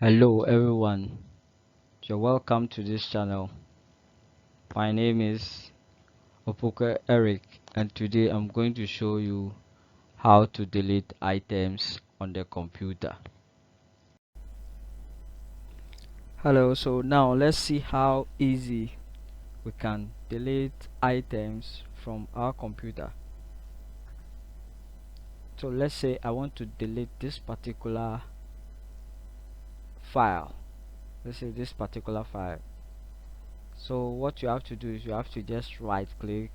Hello everyone, you're welcome to this channel. My name is Opoke Eric and today I'm going to show you how to delete items on the computer. Hello, so now let's see how easy we can delete items from our computer. So let's say I want to delete this particular file. Let's say this particular file. So what you have to do is you have to just right click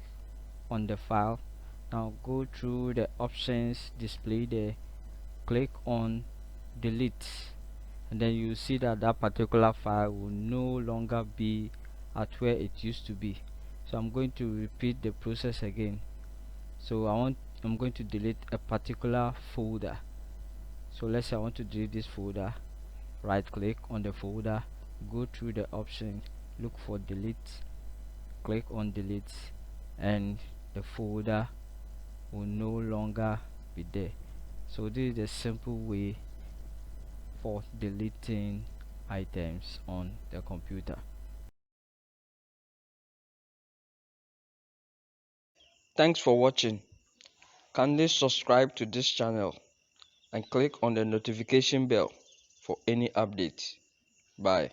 on the file. Now go through the options displayed there, click on delete, and then you see that that particular file will no longer be at where it used to be. So I'm going to repeat the process again. So I'm going to delete a particular folder. So let's say I want to delete this folder. Right click on the folder, go through the option, look for delete, click on delete, and the folder will no longer be there. So this is the simple way for deleting items on the computer. Thanks for watching. Kindly subscribe to this channel and click on the notification bell for any updates. Bye.